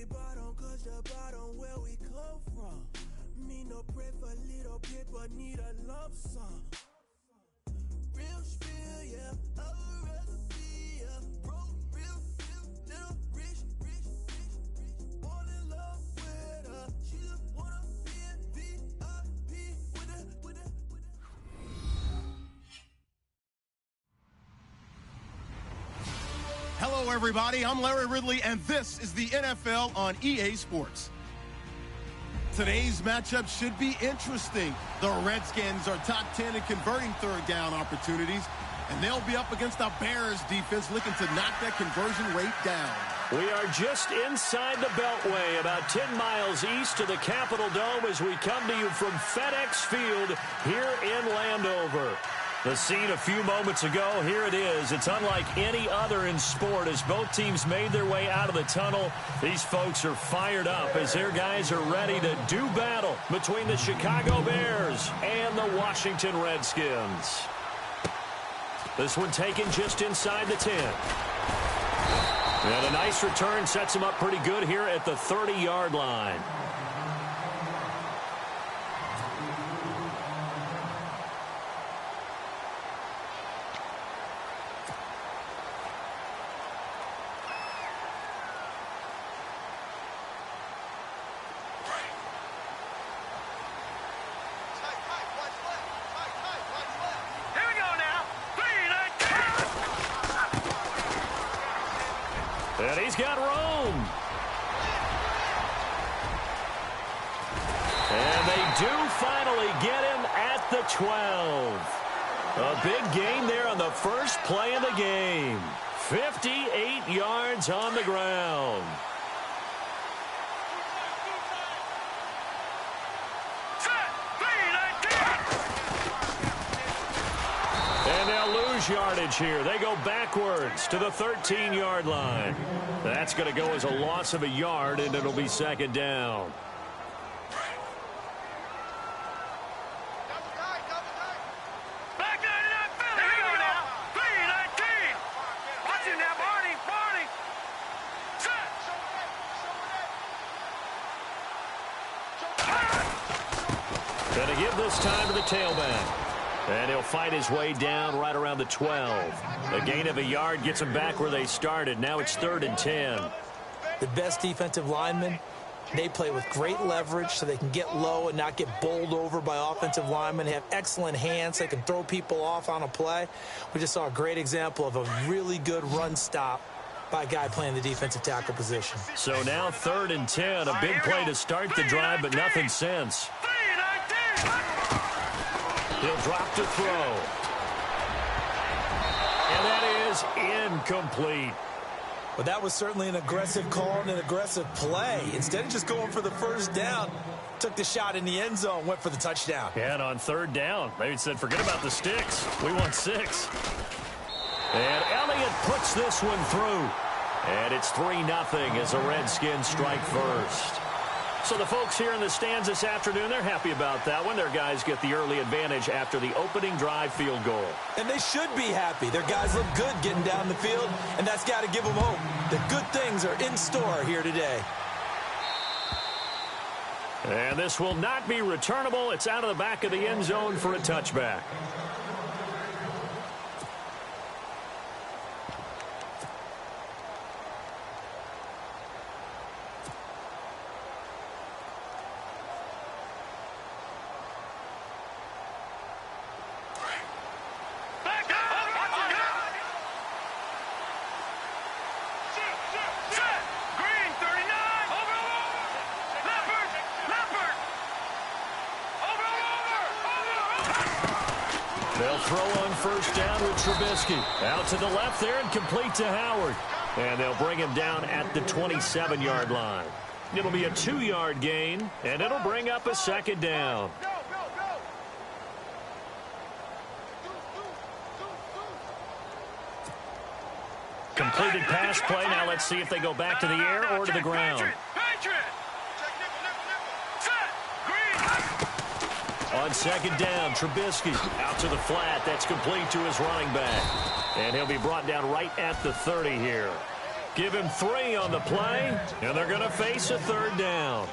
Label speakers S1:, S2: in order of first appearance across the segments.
S1: we bottom, cause the bottom where we come from. Me no pray for little paper, need a lump sum. Real spill, yeah, I would rather be, yeah. Broke, real, little rich. Fall in love with her, she just wanna be in VIP with her.
S2: Hello, everybody. I'm Larry Ridley, and this is the NFL on EA Sports. Today's matchup should be interesting. The Redskins are top 10 in converting third down opportunities, and they'll be up against the Bears defense looking to knock that conversion rate down.
S3: We are just inside the Beltway, about 10 miles east of the Capitol Dome as we come to you from FedEx Field here in Landover. The scene a few moments ago, here it is. It's unlike any other in sport as both teams made their way out of the tunnel. These folks are fired up as their guys are ready to do battle between the Chicago Bears and the Washington Redskins. This one taken just inside the 10. And a nice return sets him up pretty good here at the 30-yard line. And he's got room. And they do finally get him at the 12. A big gain there on the first play of the game. 58 yards on the ground. And they'll lose yardage here. They go backwards to the 13-yard line. That's going to go as a loss of a yard, and it'll be second down. Going to give this time to the tailback. And he'll fight his way down right around the 12. A gain of a yard gets him back where they started. Now it's 3rd and 10.
S4: The best defensive linemen, they play with great leverage so they can get low and not get bowled over by offensive linemen. They have excellent hands. They can throw people off on a play. We just saw a great example of a really good run stop by a guy playing the defensive tackle position.
S3: So now 3rd and 10. A big play to start the drive, but nothing since. He'll drop to throw. And that is incomplete.
S4: Well, that was certainly an aggressive call and an aggressive play. Instead of just going for the first down, took the shot in the end zone, went for the touchdown.
S3: And on 3rd down, maybe said, forget about the sticks. We want 6. And Elliott puts this one through. And it's 3-0 as the Redskins strike first. So the folks here in the stands this afternoon, they're happy about that one. Their guys get the early advantage after the opening drive field goal.
S4: And they should be happy. Their guys look good getting down the field, and that's got to give them hope. The good things are in store here today.
S3: And this will not be returnable. It's out of the back of the end zone for a touchback. They'll throw on first down with Trubisky. Out to the left there and complete to Howard. And they'll bring him down at the 27-yard line. It'll be a 2-yard gain, and it'll bring up a 2nd down. Completed pass play. Now let's see if they go back to the air or to the ground. On 2nd down, Trubisky out to the flat. That's complete to his running back. And he'll be brought down right at the 30 here. Give him 3 on the play, and they're going to face a 3rd down.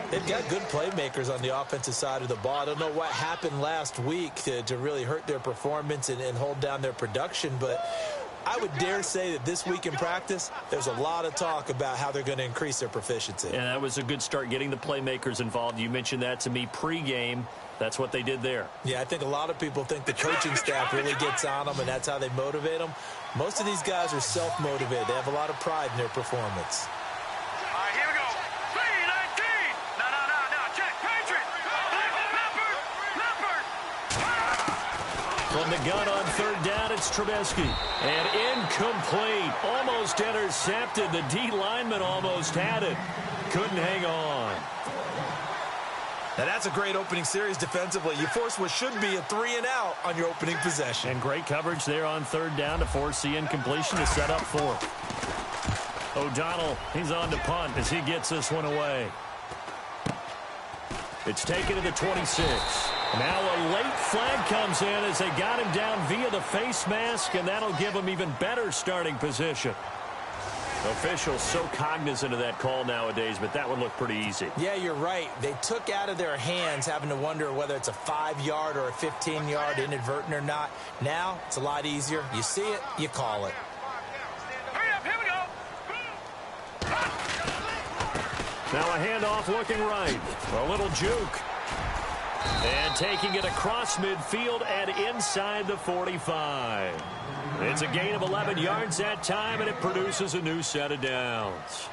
S4: They've got good playmakers on the offensive side of the ball. I don't know what happened last week to really hurt their performance and hold down their production, but I would dare say that this week in practice, there's a lot of talk about how they're going to increase their proficiency.
S3: And that was a good start, getting the playmakers involved. You mentioned that to me pregame. That's what they did there.
S4: Yeah, I think a lot of people think the coaching staff really gets on them, and that's how they motivate them. Most of these guys are self-motivated. They have a lot of pride in their performance.
S5: All right, here we go. 3-19. No. Check. Patriot. Leopard.
S3: From the gun on 3rd down, it's Trubisky. And incomplete. Almost intercepted. The D lineman almost had it. Couldn't hang on.
S4: Now, that's a great opening series defensively. You force what should be a 3-and-out on your opening possession.
S3: And great coverage there on 3rd down to force the incompletion to set up 4th. O'Donnell, he's on to punt as he gets this one away. It's taken to the 26. Now a late flag comes in as they got him down via the face mask, and that'll give him even better starting position. Officials so cognizant of that call nowadays, but that one looked pretty easy.
S4: Yeah, you're right. They took out of their hands having to wonder whether it's a 5-yard or a 15-yard inadvertent or not. Now, it's a lot easier. You see it, you call it.
S5: Hurry up, here we go.
S3: Now a handoff looking right. A little juke. And taking it across midfield and inside the 45. It's a gain of 11 yards that time, and it produces a new set of downs.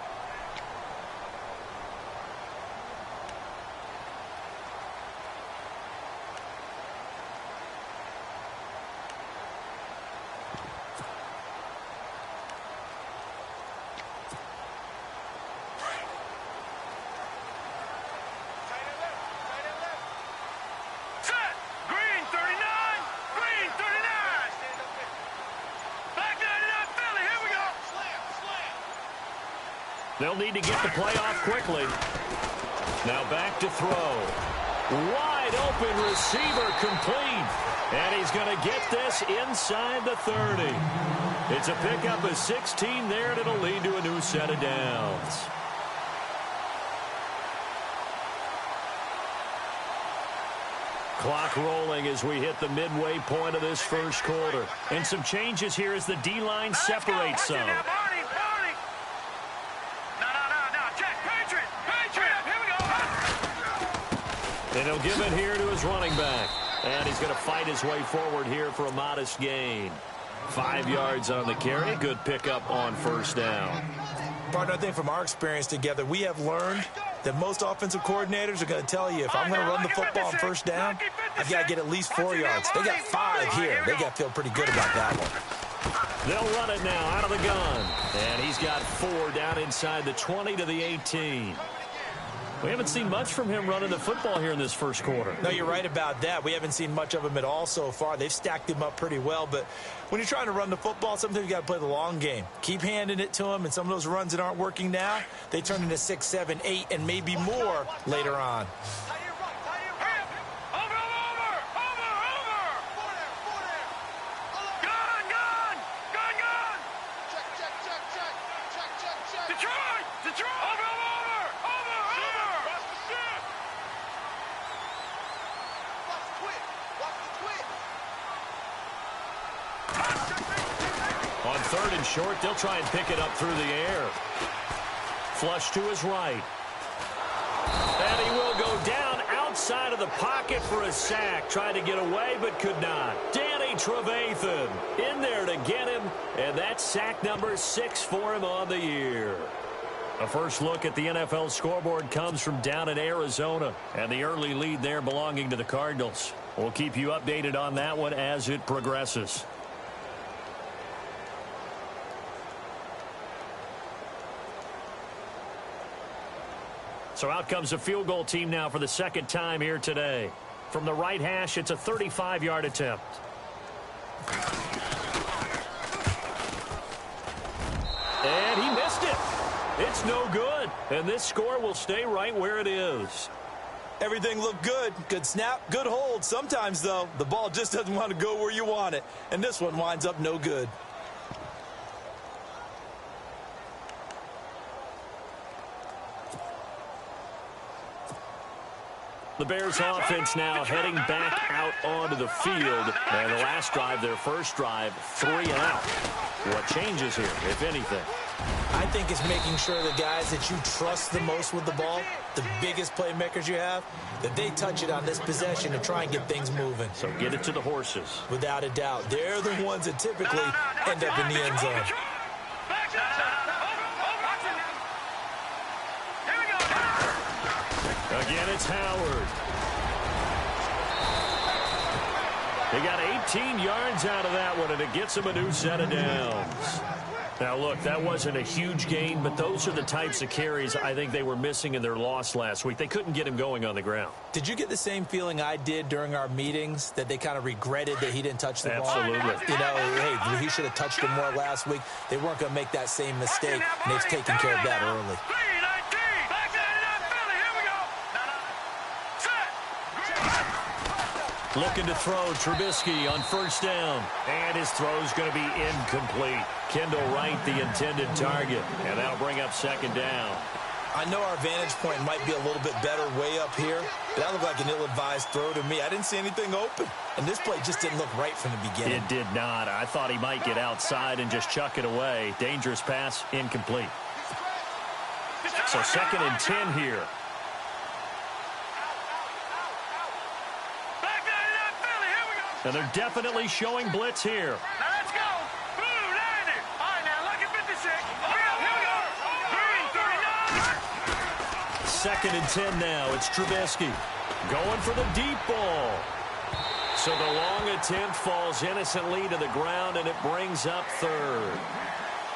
S3: They'll need to get the play off quickly. Now back to throw. Wide open receiver complete. And he's going to get this inside the 30. It's a pickup of 16 there, and it'll lead to a new set of downs. Clock rolling as we hit the midway point of this first quarter. And some changes here as the D-line separates some. And he'll give it here to his running back. And he's going to fight his way forward here for a modest gain. 5 yards on the carry. Good pickup on 1st down.
S4: Partner, I think from our experience together, we have learned that most offensive coordinators are going to tell you, if I'm going to run the football on 1st down, I've got to get at least 4 yards. They got 5 here. They got to feel pretty good about that one.
S3: They'll run it now out of the gun. And he's got 4 down inside the 20 to the 18. We haven't seen much from him running the football here in this first quarter.
S4: No, you're right about that. We haven't seen much of him at all so far. They've stacked him up pretty well, but when you're trying to run the football, sometimes you got to play the long game. Keep handing it to him, and some of those runs that aren't working now, they turn into 6, 7, 8, and maybe more later on.
S3: On 3rd and short, they'll try and pick it up through the air. Flush to his right. And he will go down outside of the pocket for a sack. Trying to get away, but could not. Danny Trevathan in there to get him. And that's sack number 6 for him on the year. A first look at the NFL scoreboard comes from down in Arizona. And the early lead there belonging to the Cardinals. We'll keep you updated on that one as it progresses. So out comes the field goal team now for the 2nd time here today. From the right hash, it's a 35-yard attempt. And he missed it. It's no good. And this score will stay right where it is.
S4: Everything looked good. Good snap, good hold. Sometimes, though, the ball just doesn't want to go where you want it. And this one winds up no good.
S3: The Bears offense now heading back out onto the field. And the last drive, their first drive, 3 and out. What changes here, if anything?
S4: I think it's making sure the guys that you trust the most with the ball, the biggest playmakers you have, that they touch it on this possession to try and get things moving.
S3: So get it to the horses.
S4: Without a doubt. They're the ones that typically end up in the end zone.
S3: Again, it's Howard. They got 18 yards out of that one, and it gets them a new set of downs. Now, look, that wasn't a huge gain, but those are the types of carries I think they were missing in their loss last week. They couldn't get him going on the ground.
S4: Did you get the same feeling I did during our meetings, that they kind of regretted that he didn't touch the ball?
S3: Absolutely.
S4: You know, hey, he should have touched it more last week. They weren't going to make that same mistake, and they've taken care of that early.
S3: Looking to throw Trubisky on first down. And his throw's going to be incomplete. Kendall Wright, the intended target. And that'll bring up second down.
S4: I know our vantage point might be a little bit better way up here, but that looked like an ill-advised throw to me. I didn't see anything open. And this play just didn't look right from the beginning.
S3: It did not. I thought he might get outside and just chuck it away. Dangerous pass, incomplete. So 2nd and 10 here. And they're definitely showing blitz here.
S5: Now let's go. Blue, landed. All right, now look at 56. Here we go. Green, 39.
S3: 2nd and 10 now. It's Trubisky going for the deep ball. So the long attempt falls innocently to the ground, and it brings up 3rd.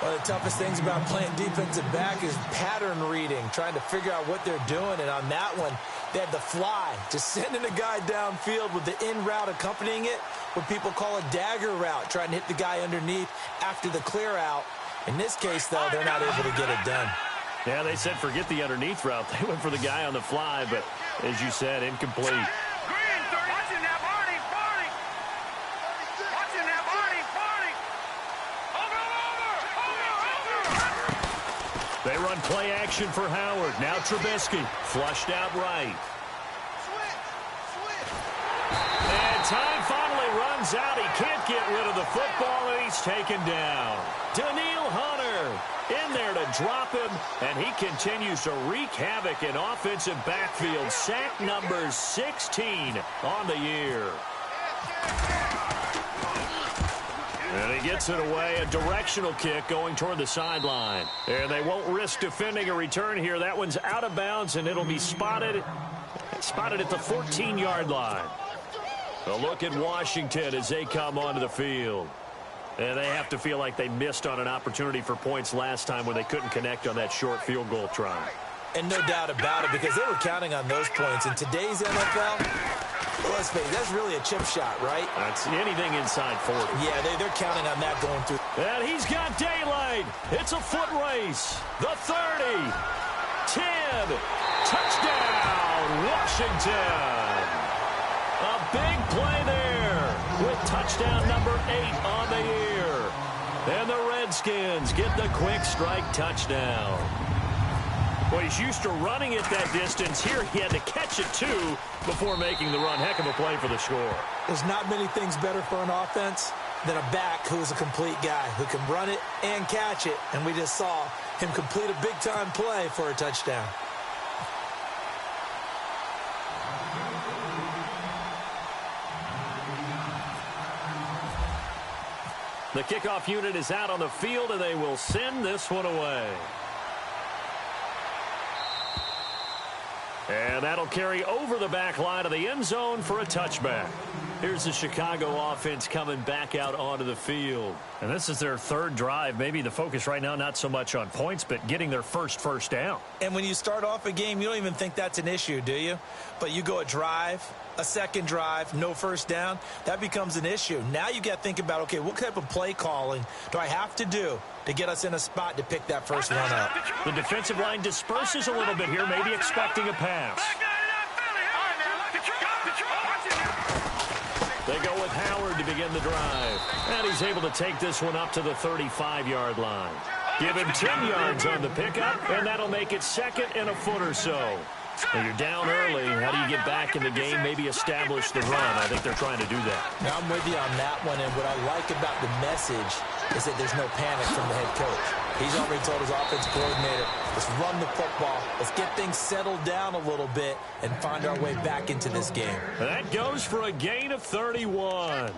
S4: One of the toughest things about playing defensive back is pattern reading, trying to figure out what they're doing. And on that one, they had the fly, just sending a guy downfield with the in route accompanying it, what people call a dagger route, trying to hit the guy underneath after the clear out. In this case, though, they're not able to get it done.
S3: Yeah, they said forget the underneath route. They went for the guy on the fly, but as you said, incomplete.
S5: Green, 30. Watching that, Barney. Watching that, Barney. Over.
S3: They run play action for Howard. Now Trubisky flushed out right. And time finally runs out. He can't get rid of the football, and he's taken down. Daniil Hunter in there to drop him, and he continues to wreak havoc in offensive backfield. Sack number 16 on the year. And he gets it away, a directional kick going toward the sideline. And they won't risk defending a return here. That one's out of bounds, and it'll be spotted at the 14-yard line. A look at Washington as they come onto the field. And they have to feel like they missed on an opportunity for points last time when they couldn't connect on that short field goal try.
S4: And no doubt about it, because they were counting on those points. In today's NFL, let's face it, that's really a chip shot, right?
S3: That's anything inside 40.
S4: Yeah, they're counting on that going through.
S3: And he's got daylight. It's a foot race. The 30. 10. Touchdown, Washington. A big play there with touchdown number 8 on the year. And the Redskins get the quick strike touchdown. Well, he's used to running it that distance. Here he had to catch it, too, before making the run. Heck of a play for the score.
S4: There's not many things better for an offense than a back who is a complete guy who can run it and catch it. And we just saw him complete a big-time play for a touchdown.
S3: The kickoff unit is out on the field, and they will send this one away. And that'll carry over the back line of the end zone for a touchback. Here's the Chicago offense coming back out onto the field. And this is their 3rd drive. Maybe the focus right now not so much on points, but getting their first down.
S4: And when you start off a game, you don't even think that's an issue, do you? But you go a drive, a second drive, no first down, that becomes an issue. Now you got to think about, okay, what type of play calling do I have to do to get us in a spot to pick that first one up?
S3: The defensive line disperses a little bit here, maybe expecting a pass. They go with Howard to begin the drive. And he's able to take this one up to the 35-yard line. Give him 10 yards on the pickup, and that'll make it 2nd and a foot or so. When you're down early, how do you get back in the game, maybe establish the run? I think they're trying to do that.
S4: Now, I'm with you on that one, and what I like about the message is that there's no panic from the head coach. He's already told his offensive coordinator, let's run the football, let's get things settled down a little bit, and find our way back into this game.
S3: That goes for a gain of 31.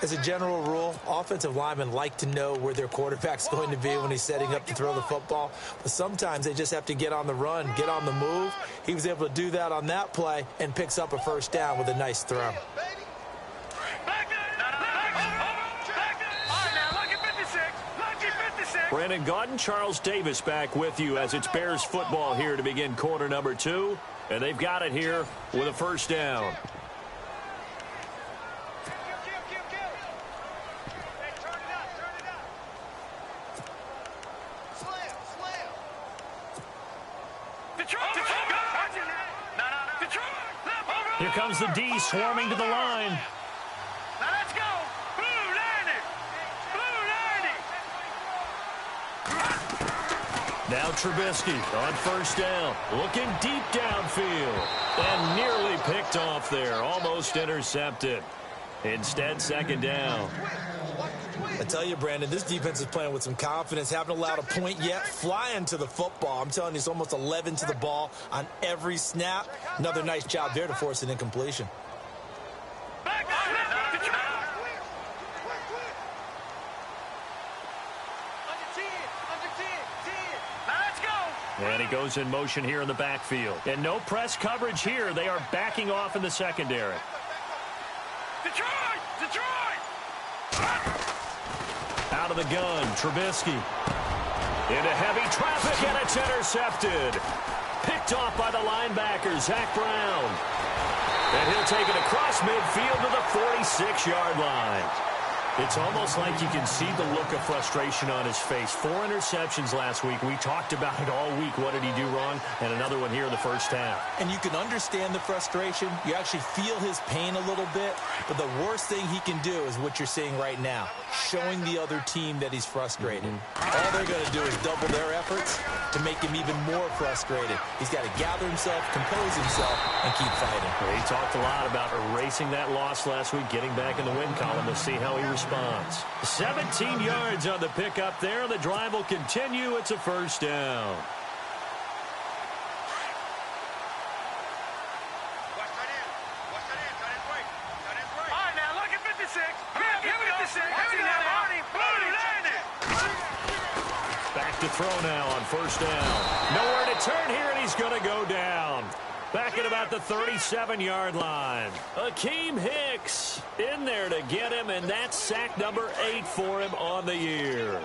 S4: As a general rule, offensive linemen like to know where their quarterback's going to be when he's setting up to throw the football. But sometimes they just have to get on the run, get on the move. He was able to do that on that play and picks up a first down with a nice throw.
S3: Brandon Gaudin, Charles Davis back with you as it's Bears football here to begin quarter number 2. And they've got it here with a first down. Here comes the D swarming to the line.
S5: Now let's go. Blue 90. Blue 90.
S3: Now Trubisky on first down, looking deep downfield, and nearly picked off there, almost intercepted. Instead, second down.
S4: I tell you, Brandon, this defense is playing with some confidence. Haven't allowed a point yet. Flying to the football. I'm telling you, it's almost 11 to the ball on every snap. Another nice job there to force an incompletion.
S3: And he goes in motion here in the backfield. And no press coverage here. They are backing off in the secondary.
S5: Detroit!
S3: Out of the gun, Trubisky. Into heavy traffic, and it's intercepted. Picked off by the linebacker, Zach Brown. And he'll take it across midfield to the 46-yard line. It's almost like you can see the look of frustration on his face. 4 interceptions last week. We talked about it all week. What did he do wrong? And another one here in the first half.
S4: And you can understand the frustration. You actually feel his pain a little bit. But the worst thing he can do is what you're seeing right now, showing the other team that he's frustrated. All they're going to do is double their efforts to make him even more frustrated. He's got to gather himself, compose himself, and keep fighting.
S3: Well, he talked a lot about erasing that loss last week, getting back in the win column. We'll see how he responds. 17 yards on the pickup there. The drive will continue. It's a first down.
S5: All right, now look at 56. Here we go. 56.
S3: Back to throw now on first down. Nowhere to turn here, and he's going to go down. Back at about the 37-yard line. Akeem Hicks in there to get him, and that's sack number 8 for him on the year.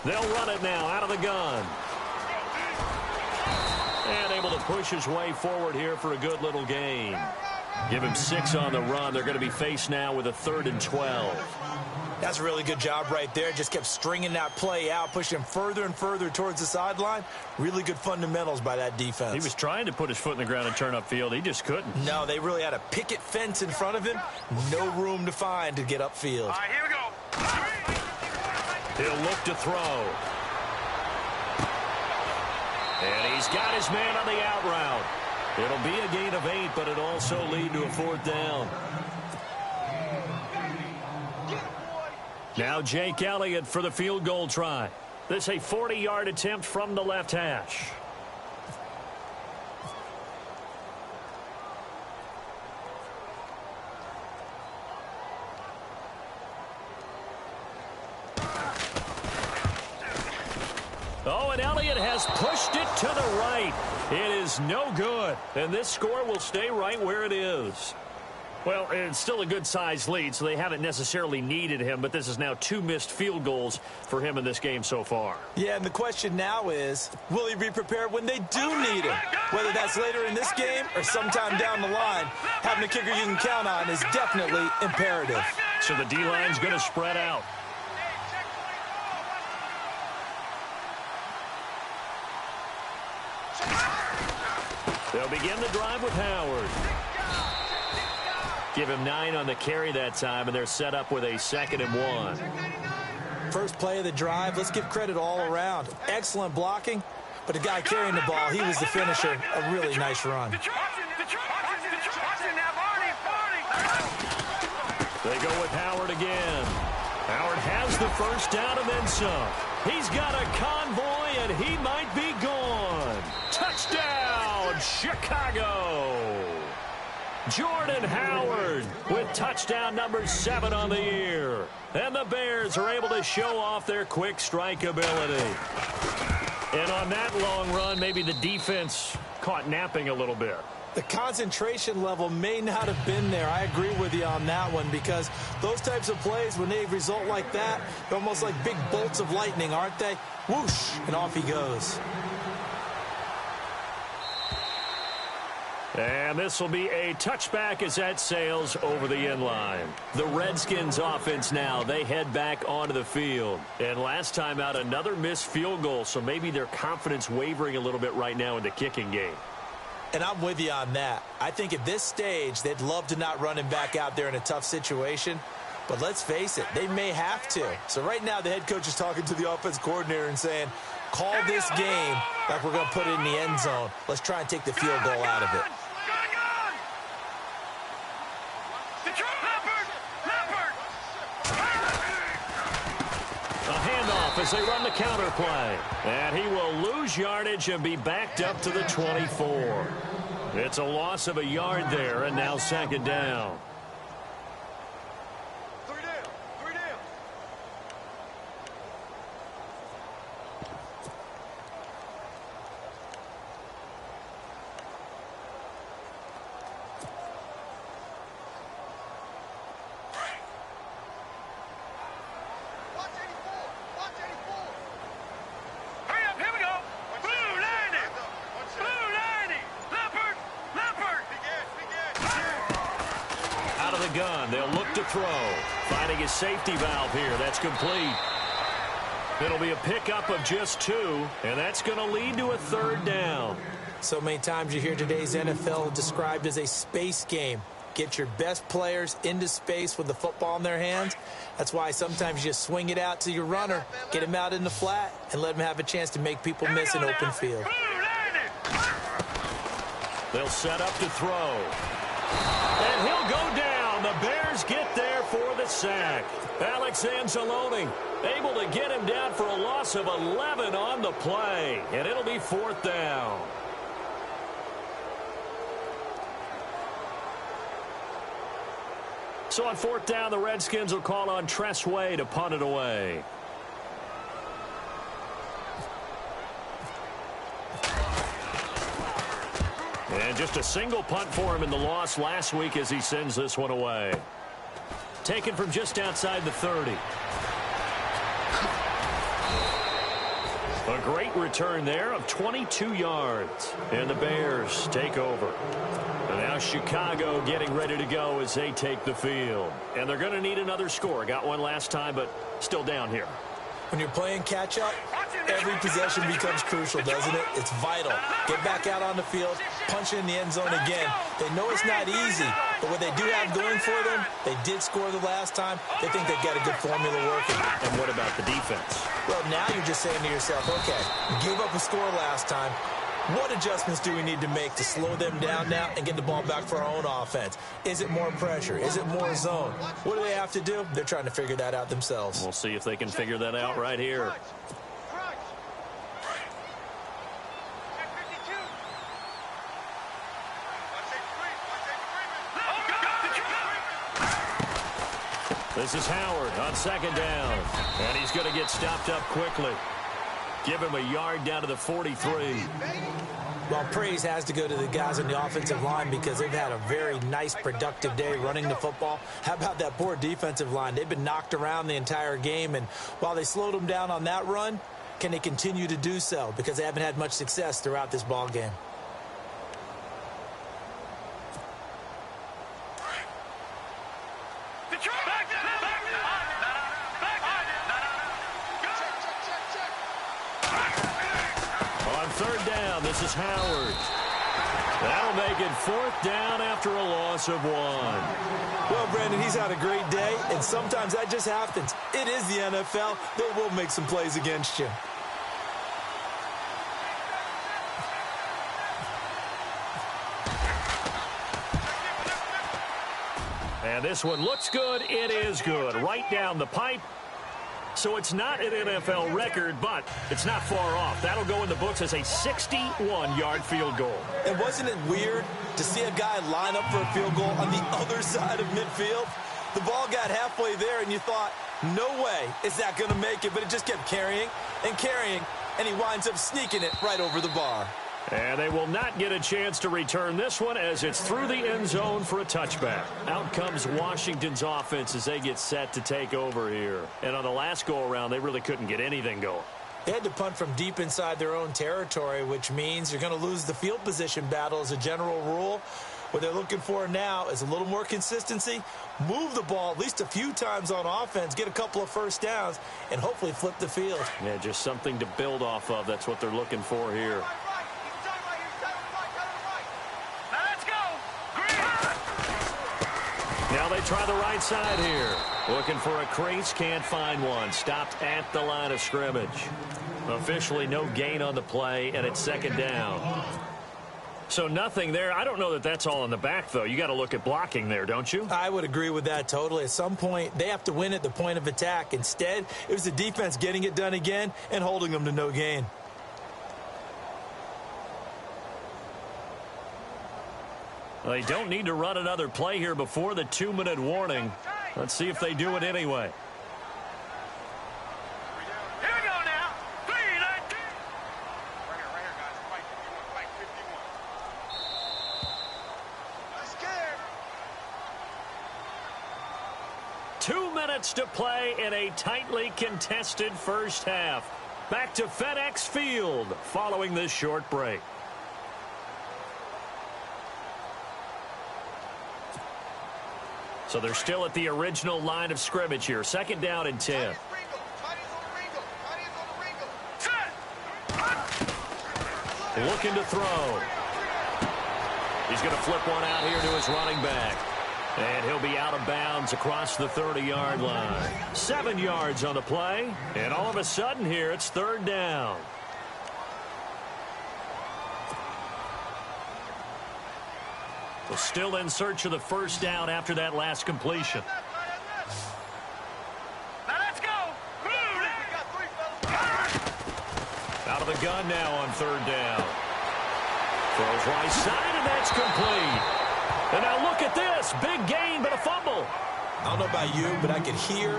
S3: They'll run it now out of the gun. And able to push his way forward here for a good little gain. Give him 6 on the run. They're going to be faced now with a 3rd and 12.
S4: That's a really good job right there. Just kept stringing that play out, pushing him further and further towards the sideline. Really good fundamentals by that defense.
S3: He was trying to put his foot in the ground and turn upfield. He just couldn't.
S4: No, they really had a picket fence in front of him. No room to find to get upfield.
S5: All right, here we go.
S3: He'll look to throw. And he's got his man on the out route. It'll be a gain of 8, but it'll also lead to a 4th down. Now Jake Elliott for the field goal try. This a 40-yard attempt from the left hash. Oh, and Elliott has pushed it to the right. It is no good, and this score will stay right where it is. Well, it's still a good-sized lead, so they haven't necessarily needed him, but this is now 2 missed field goals for him in this game so far.
S4: Yeah, and the question now is, will he be prepared when they do need him? Whether that's later in this game or sometime down the line, having a kicker you can count on is definitely imperative.
S3: So the D-line's going to spread out. They'll begin the drive with Howard. Give him 9 on the carry that time, and they're set up with a 2nd and 1.
S4: First play of the drive, let's give credit all around. Excellent blocking, but the guy carrying the ball, he was the finisher. A really nice run.
S3: They go with Howard again. Howard has the first down and then some. He's got a convoy, and he might be gone. Touchdown, Chicago. Jordan Howard with touchdown number 7 on the year. And the Bears are able to show off their quick strike ability. And on that long run, maybe the defense caught napping a little bit.
S4: The concentration level may not have been there. I agree with you on that one, because those types of plays, when they result like that, they're almost like big bolts of lightning, aren't they? Whoosh, and off he goes.
S3: And this will be a touchback as that sails over the end line. The Redskins offense now, they head back onto the field. And last time out, another missed field goal, so maybe their confidence wavering a little bit right now in the kicking game.
S4: And I'm with you on that. I think at this stage, they'd love to not run him back out there in a tough situation. But let's face it, they may have to. So right now, the head coach is talking to the offense coordinator and saying, call this game like we're going to put it in the end zone. Let's try and take the field goal out of it.
S3: A handoff as they run the counter play. And he will lose yardage and be backed up to the 24. It's a loss of a yard there, and now second down. Gun. They'll look to throw. Finding his safety valve here. That's complete. It'll be a pickup of just 2, and that's going to lead to a third down.
S4: So many times you hear today's NFL described as a space game. Get your best players into space with the football in their hands. That's why sometimes you swing it out to your runner, get him out in the flat, and let him have a chance to make people miss an open field.
S3: They'll set up to throw. And he'll go down. The Bears get there for the sack. Alex Anzalone able to get him down for a loss of 11 on the play. And it'll be fourth down. So on fourth down, the Redskins will call on Tress Way to punt it away. And just a single punt for him in the loss last week as he sends this one away. Taken from just outside the 30. A great return there of 22 yards. And the Bears take over. And now Chicago getting ready to go as they take the field. And they're going to need another score. Got one last time, but still down here.
S4: When you're playing catch-up, every possession becomes crucial, doesn't it? It's vital. Get back out on the field, punch in the end zone again. They know it's not easy, but what they do have going for them, they did score the last time. They think they've got a good formula working.
S3: And what about the defense?
S4: Well, now you're just saying to yourself, okay, give up a score last time. What adjustments do we need to make to slow them down now and get the ball back for our own offense? Is it more pressure? Is it more zone? What do they have to do? They're trying to figure that out themselves.
S3: We'll see if they can figure that out right here. This is Howard on second down. And he's going to get stopped up quickly. Give him a yard down to the 43.
S4: Well, praise has to go to the guys on the offensive line because they've had a very nice, productive day running the football. How about that poor defensive line? They've been knocked around the entire game, and while they slowed them down on that run, can they continue to do so? Because they haven't had much success throughout this ball game.
S3: Third down, this is Howard. That'll make it 4th down after a loss of 1.
S4: Well, Brandon, he's had a great day, and sometimes that just happens. It is the NFL. They will make some plays against you.
S3: And this one looks good. It is good. Right down the pipe. So it's not an NFL record, but it's not far off. That'll go in the books as a 61-yard field goal.
S4: And wasn't it weird to see a guy line up for a field goal on the other side of midfield? The ball got halfway there, and you thought, no way is that going to make it. But it just kept carrying and carrying, and he winds up sneaking it right over the bar.
S3: And they will not get a chance to return this one as it's through the end zone for a touchback. Out comes Washington's offense as they get set to take over here. And on the last go-around, they really couldn't get anything going.
S4: They had to punt from deep inside their own territory, which means you're going to lose the field position battle as a general rule. What they're looking for now is a little more consistency, move the ball at least a few times on offense, get a couple of first downs, and hopefully flip the field.
S3: Yeah, just something to build off of. That's what they're looking for here. Now they try the right side here. Looking for a crease, can't find one. Stopped at the line of scrimmage. Officially no gain on the play, and it's 2nd down. So nothing there. I don't know that that's all in the back, though. You got to look at blocking there, don't you?
S4: I would agree with that totally. At some point, they have to win at the point of attack. Instead, it was the defense getting it done again and holding them to no gain.
S3: They don't need to run another play here before the 2-minute warning. Let's see if they do it anyway.
S5: Here we go now. 3-19. Right here, guys. Fight 51. I'm scared.
S3: 2 minutes to play in a tightly contested first half. Back to FedEx Field following this short break. So they're still at the original line of scrimmage here. 2nd down and 10. Looking to throw. He's going to flip one out here to his running back. And he'll be out of bounds across the 30-yard line. 7 yards on the play. And all of a sudden here, it's 3rd down. Well, still in search of the first down after that last completion.
S5: Now let's go.
S3: Out of the gun now on 3rd down. Throws right side, and that's complete. And now look at this. Big gain, but a fumble.
S4: I don't know about you, but I could hear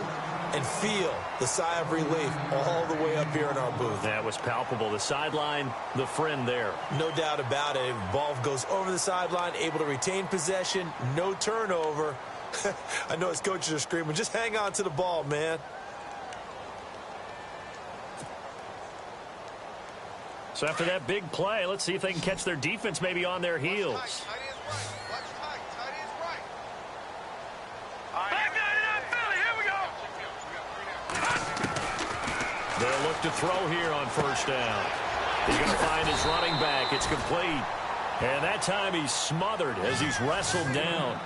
S4: and feel the sigh of relief all the way up here in our booth.
S3: That was palpable. The sideline, the friend there.
S4: No doubt about it. Ball goes over the sideline, able to retain possession, no turnover. I know his coaches are screaming, just hang on to the ball, man.
S3: So after that big play, let's see if they can catch their defense maybe on their heels. They'll look to throw here on 1st down. He's going to find his running back. It's complete. And that time he's smothered as he's wrestled down.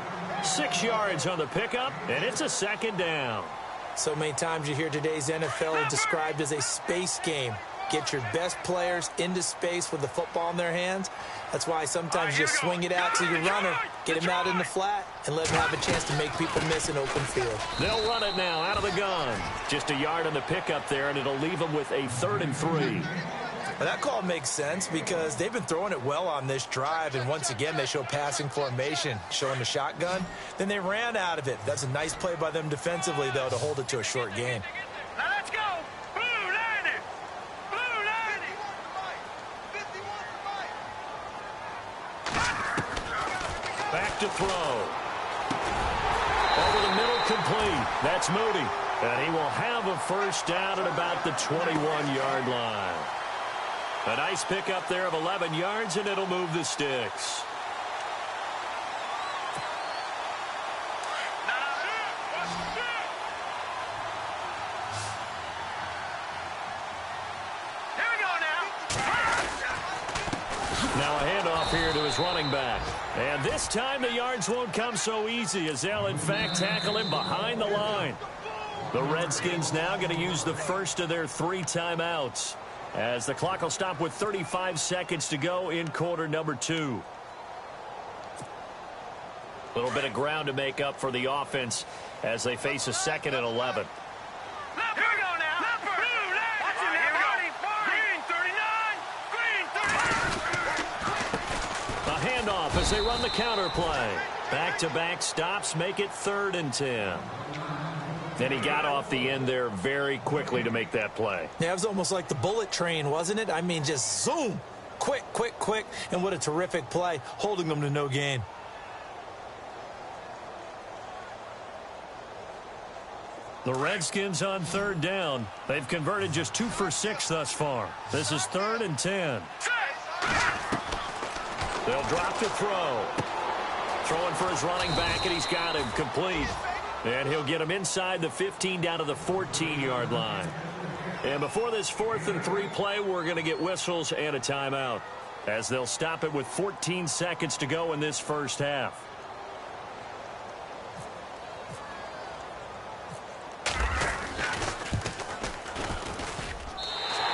S3: 6 yards on the pickup, and it's a 2nd down.
S4: So many times you hear today's NFL described as a space game. Get your best players into space with the football in their hands. That's why sometimes you just swing it out to your runner, get him out in the flat, and let him have a chance to make people miss an open field.
S3: They'll run it now out of the gun. Just a yard on the pickup there, and it'll leave them with a 3rd and 3.
S4: Well, that call makes sense because they've been throwing it well on this drive, and once again they show passing formation, showing the shotgun. Then they ran out of it. That's a nice play by them defensively, though, to hold it to a short gain.
S5: Now let's go. Blue 90. Blue 90. 51.
S3: Back to throw. Over the middle, complete. That's Moody. And he will have a first down at about the 21-yard line. A nice pickup there of 11 yards, and it'll move the sticks.
S5: Here we go now.
S3: Now a handoff here to his running back. And this time the yards won't come so easy as they'll, in fact, tackle him behind the line. The Redskins now going to use the first of their 3 timeouts as the clock will stop with 35 seconds to go in quarter number 2. A little bit of ground to make up for the offense as they face a 2nd and 11.
S5: Here we go now. Blue, watch it now. Green 39.
S3: A handoff as they run the counter play. Back-to-back stops make it 3rd and 10. Then he got off the end there very quickly to make that play.
S4: Yeah, it was almost like the bullet train, wasn't it? I mean, just zoom. Quick, quick, quick. And what a terrific play, holding them to no gain.
S3: The Redskins on 3rd down. They've converted just 2 for 6 thus far. This is 3rd and 10. They'll drop to throw. Throwing for his running back, and he's got him complete. And he'll get him inside the 15 down to the 14-yard line. And before this 4th and 3 play, we're going to get whistles and a timeout as they'll stop it with 14 seconds to go in this first half.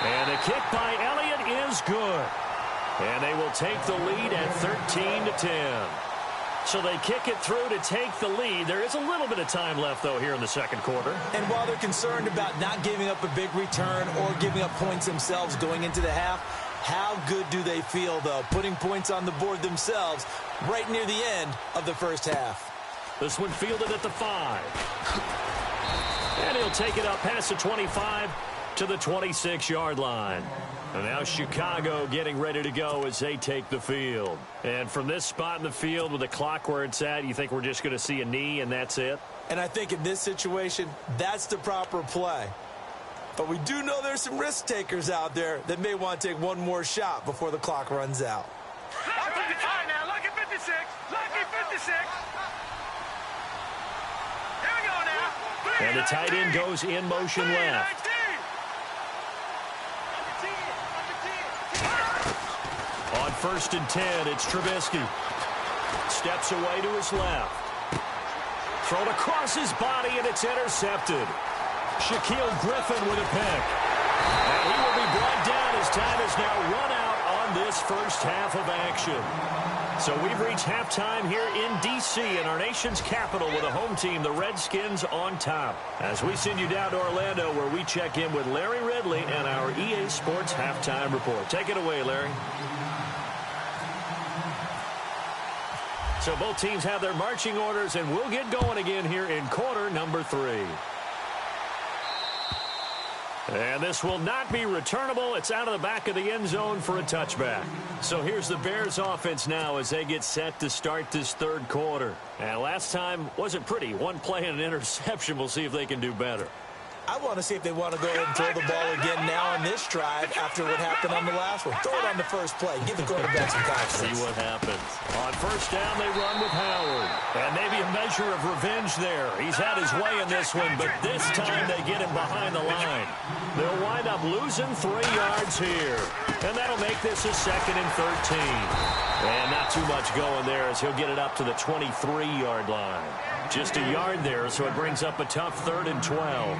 S3: And the kick by Elliott is good. And they will take the lead at 13-10. So they kick it through to take the lead. There is a little bit of time left, though, here in the 2nd quarter.
S4: And while they're concerned about not giving up a big return or giving up points themselves going into the half, how good do they feel, though, putting points on the board themselves right near the end of the first half?
S3: This one fielded at the 5. And he'll take it up past the 25 to the 26-yard line. And now Chicago getting ready to go as they take the field. And from this spot in the field with the clock where it's at, you think we're just going to see a knee and that's it?
S4: And I think in this situation, that's the proper play. But we do know there's some risk takers out there that may want to take one more shot before the clock runs out.
S5: Lucky 56. Lucky 56. Here we go now.
S3: And the tight end goes in motion left. On 1st and 10, it's Trubisky. Steps away to his left. Thrown across his body, and it's intercepted. Shaquille Griffin with a pick. And he will be brought down as time is now run out on this first half of action. So we've reached halftime here in D.C. in our nation's capital with a home team, the Redskins, on top. As we send you down to Orlando where we check in with Larry Ridley and our EA Sports Halftime Report. Take it away, Larry. So both teams have their marching orders, and we'll get going again here in quarter number 3. And this will not be returnable. It's out of the back of the end zone for a touchback. So here's the Bears offense now as they get set to start this 3rd quarter. And last time wasn't pretty. One play and an interception. We'll see if they can do better.
S4: I want to see if they want to go ahead and throw the ball again now on this drive after what happened on the last one. Throw it on the first play. Give the quarterback some confidence.
S3: See what happens. On 1st down, they run with Howard. And maybe a measure of revenge there. He's had his way in this one, but this time they get him behind the line. They'll wind up losing 3 yards here. And that'll make this a 2nd and 13. And not too much going there as he'll get it up to the 23-yard line. Just a yard there, so it brings up a tough 3rd and 12.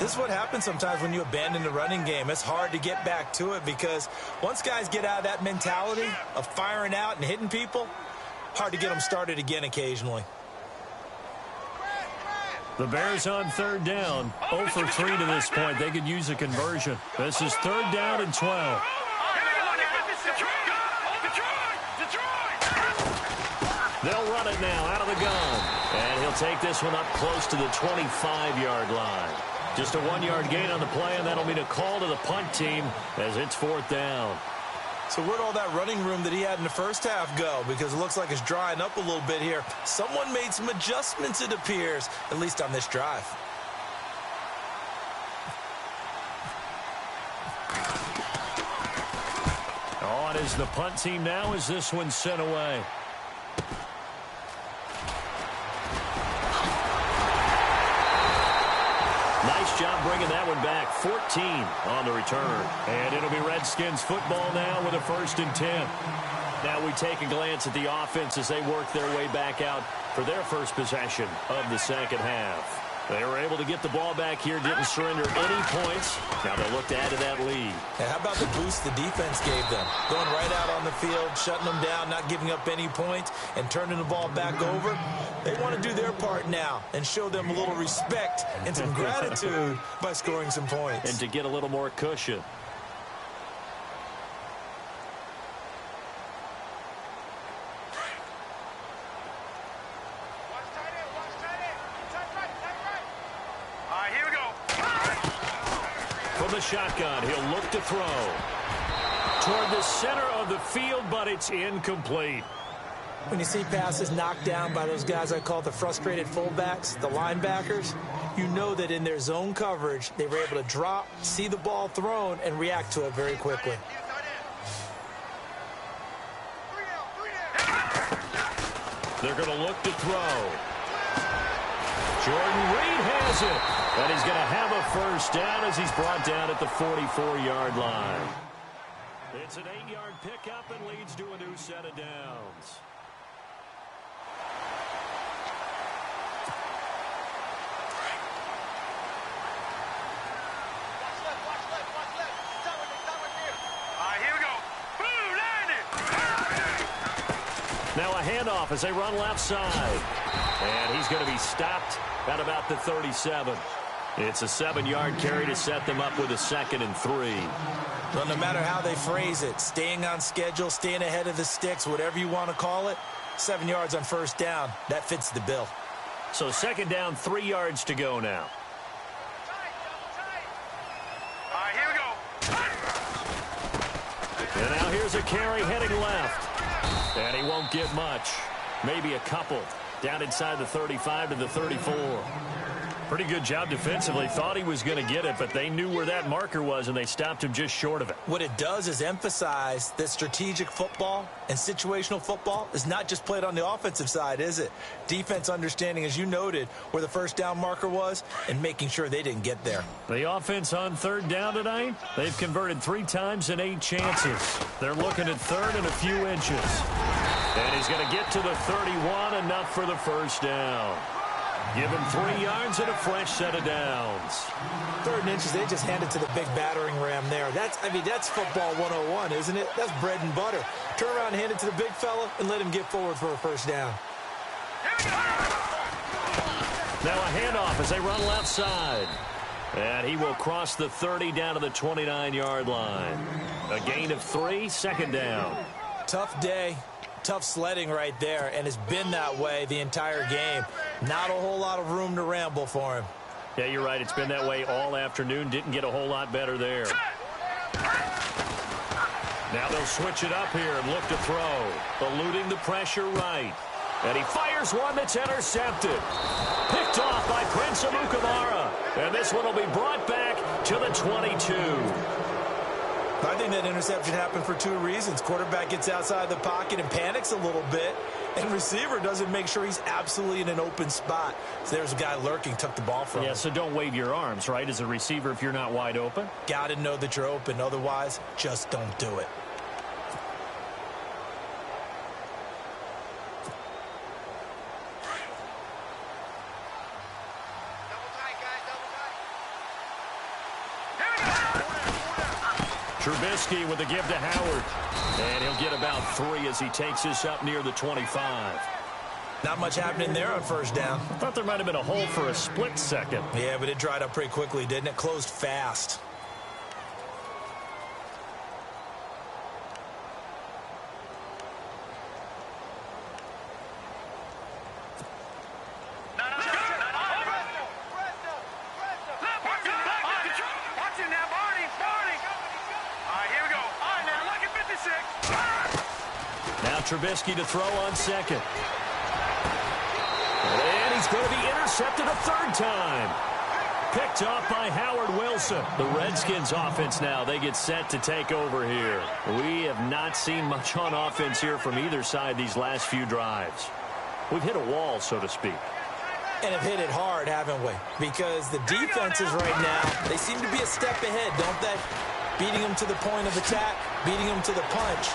S4: This is what happens sometimes when you abandon the running game. It's hard to get back to it because once guys get out of that mentality of firing out and hitting people, hard to get them started again occasionally.
S3: The Bears on 3rd down. 0 for 3 to this point. They could use a conversion. This is 3rd down and 12. They'll run it now out of the gun. And he'll take this one up close to the 25-yard line. Just a 1-yard gain on the play, and that'll mean a call to the punt team as it's 4th down.
S4: So where'd all that running room that he had in the first half go? Because it looks like it's drying up a little bit here. Someone made some adjustments, it appears, at least on this drive.
S3: On is the punt team now as this one's sent away. Nice Nice job bringing that one back. 14 on the return. And it'll be Redskins football now with a 1st and 10. Now we take a glance at the offense as they work their way back out for their first possession of the second half. They were able to get the ball back here, didn't surrender any points. Now they look to add to that lead.
S4: And how about the boost the defense gave them? Going right out on the field, shutting them down, not giving up any points, and turning the ball back over. They want to do their part now and show them a little respect and some gratitude by scoring some points.
S3: And to get a little more cushion. From the shotgun, he'll look to throw toward the center of the field, but it's incomplete.
S4: When you see passes knocked down by those guys I call the frustrated fullbacks, the linebackers, you know that in their zone coverage, they were able to drop, see the ball thrown, and react to it very quickly.
S3: They're going to look to throw. Jordan Reed has it. And he's going to have a first down as he's brought down at the 44-yard line. It's an 8-yard pickup and leads to a new set of downs.
S5: Here we go. Boom, landed.
S3: Now a handoff as they run left side. And he's going to be stopped at about the 37. It's a 7-yard carry to set them up with a 2nd and 3.
S4: Well, no matter how they phrase it, staying on schedule, staying ahead of the sticks, whatever you want to call it, 7 yards on first down, that fits the bill.
S3: So 2nd down, 3 yards to go now.
S5: Here we go.
S3: And now here's a carry heading left. And he won't get much. Maybe a couple. Down inside the 35 to the 34. Pretty good job defensively. Thought he was going to get it, but they knew where that marker was, and they stopped him just short of it.
S4: What it does is emphasize that strategic football and situational football is not just played on the offensive side, is it? Defense understanding, as you noted, where the first down marker was and making sure they didn't get there.
S3: The offense on 3rd down tonight, they've converted 3 times in 8 chances. They're looking at 3rd and a few inches. And he's going to get to the 31, enough for the first down. Give him 3 yards and a fresh set of downs.
S4: 3rd and inches, they just handed to the big battering ram there. That's football 101, isn't it? That's bread and butter. Turn around and hand it to the big fella and let him get forward for a first down.
S3: Now a handoff as they run left side. And he will cross the 30 down to the 29-yard line. A gain of 3, 2nd down.
S4: Tough day. Tough sledding right there, and it's been that way the entire game. Not a whole lot of room to ramble for him.
S3: Yeah, you're right. It's been that way all afternoon. Didn't get a whole lot better there. Now they'll switch it up here and look to throw. Eluding the pressure right. And he fires one that's intercepted. Picked off by Prince Amukamara. And this one will be brought back to the 22.
S4: I think that interception happened for 2 reasons. Quarterback gets outside the pocket and panics a little bit, and receiver doesn't make sure he's absolutely in an open spot. So there's a guy lurking, took the ball from him.
S3: Yeah, so don't wave your arms, right, as a receiver if you're not wide open.
S4: Got to know that you're open. Otherwise, just don't do it.
S3: Trubisky with the give to Howard. And he'll get about 3 as he takes this up near the 25.
S4: Not much happening there on first down.
S3: I thought there might have been a hole for a split second.
S4: Yeah, but it dried up pretty quickly, didn't it? Closed fast.
S3: Trubisky to throw on 2nd. And he's going to be intercepted a 3rd time. Picked off by Howard Wilson. The Redskins offense now, they get set to take over here. We have not seen much on offense here from either side these last few drives. We've hit a wall, so to speak.
S4: And have hit it hard, haven't we? Because the defenses right now, they seem to be a step ahead, don't they? Beating them to the point of attack, beating them to the punch.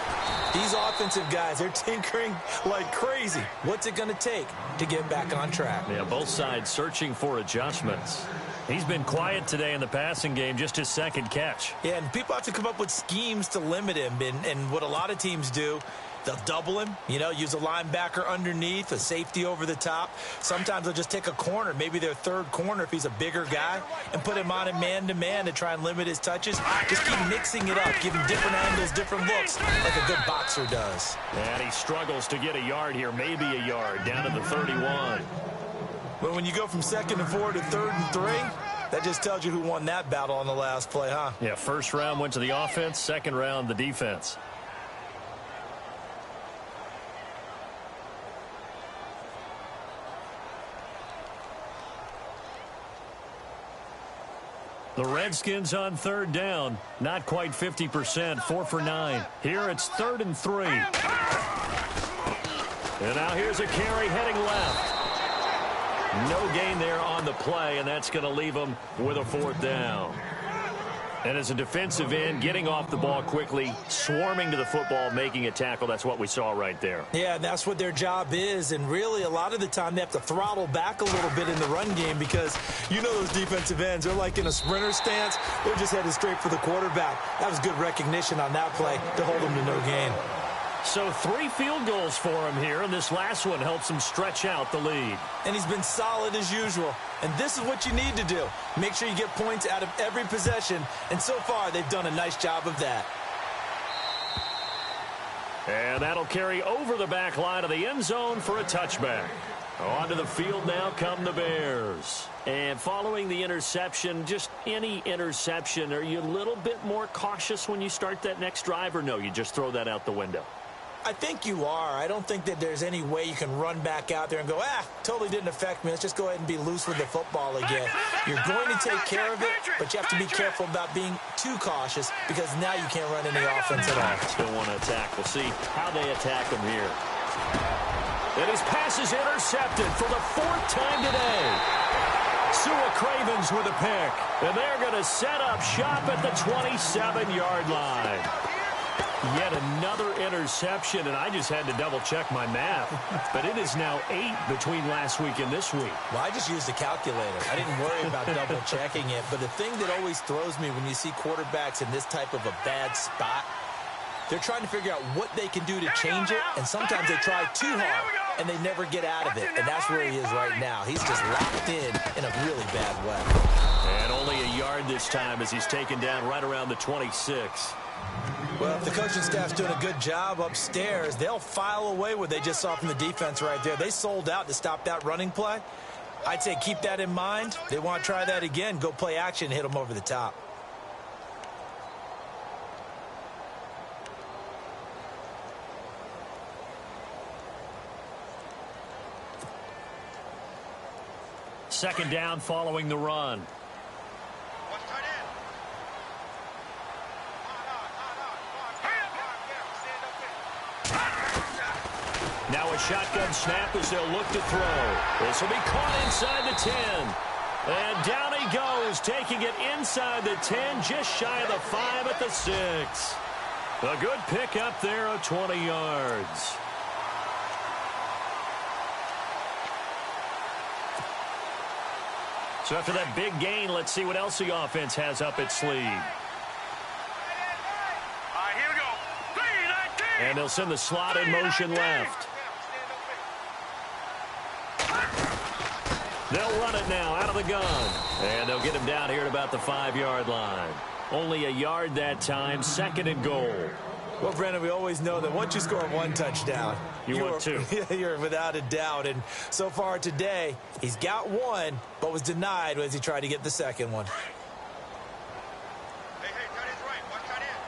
S4: These offensive guys, they're tinkering like crazy. What's it going to take to get back on track?
S3: Yeah, both sides searching for adjustments. He's been quiet today in the passing game, just his second catch.
S4: Yeah, and people have to come up with schemes to limit him. And what a lot of teams do, they'll double him, use a linebacker underneath, a safety over the top. Sometimes they'll just take a corner, maybe their third corner if he's a bigger guy, and put him on a man-to-man to try and limit his touches. Just keep mixing it up, giving different angles, different looks, like a good boxer does.
S3: And he struggles to get a yard here, maybe a yard, down to the 31.
S4: But when you go from 2nd and 4 to 3rd and 3, that just tells you who won that battle on the last play, huh?
S3: Yeah, first round went to the offense, second round the defense. The Redskins on 3rd down. Not quite 50%, 4 for 9. Here it's 3rd and 3. And now here's a carry heading left. No gain there on the play, and that's going to leave them with a 4th down. And as a defensive end, getting off the ball quickly, swarming to the football, making a tackle, that's what we saw right there.
S4: Yeah, that's what their job is, and really a lot of the time they have to throttle back a little bit in the run game because those defensive ends, they're like in a sprinter stance. They're just headed straight for the quarterback. That was good recognition on that play to hold them to no gain.
S3: So 3 field goals for him here, and this last one helps him stretch out the lead.
S4: And he's been solid as usual. And this is what you need to do. Make sure you get points out of every possession. And so far, they've done a nice job of that.
S3: And that'll carry over the back line of the end zone for a touchback. Onto the field now come the Bears. And following the interception, just any interception, are you a little bit more cautious when you start that next drive, or no, you just throw that out the window?
S4: I think you are. I don't think that there's any way you can run back out there and go, totally didn't affect me. Let's just go ahead and be loose with the football again. You're going to take care of it, but you have to be careful about being too cautious because now you can't run any offense at all.
S3: Still want to attack. We'll see how they attack him here. And his pass is intercepted for the 4th time today. Sua Cravens with a pick. And they're going to set up shop at the 27-yard line. Yet another interception, and I just had to double-check my math. But it is now 8 between last week and this week.
S4: Well, I just used a calculator. I didn't worry about double-checking it. But the thing that always throws me when you see quarterbacks in this type of a bad spot, they're trying to figure out what they can do to change it, and sometimes they try too hard, and they never get out of it. And that's where he is right now. He's just locked in a really bad way.
S3: And only a yard this time as he's taken down right around the 26.
S4: Well, if the coaching staff's doing a good job upstairs, they'll file away what they just saw from the defense right there. They sold out to stop that running play. I'd say keep that in mind. They want to try that again. Go play action and hit them over the top.
S3: Second down following the run. Now a shotgun snap as they'll look to throw. This will be caught inside the 10. And down he goes, taking it inside the 10, just shy of the 5 at the 6. A good pick up there of 20 yards. So after that big gain, let's see what else the offense has up its sleeve.
S5: Here we go. 3-19.
S3: And they'll send the slot in motion left. They'll run it now out of the gun. And they'll get him down here at about the 5-yard line. Only a yard that time, 2nd and goal.
S4: Well, Brandon, we always know that once you score 1 touchdown,
S3: want 2.
S4: You're without a doubt. And so far today, he's got 1, but was denied as he tried to get the second one.
S5: Hey, tight end's right. Watch tight end.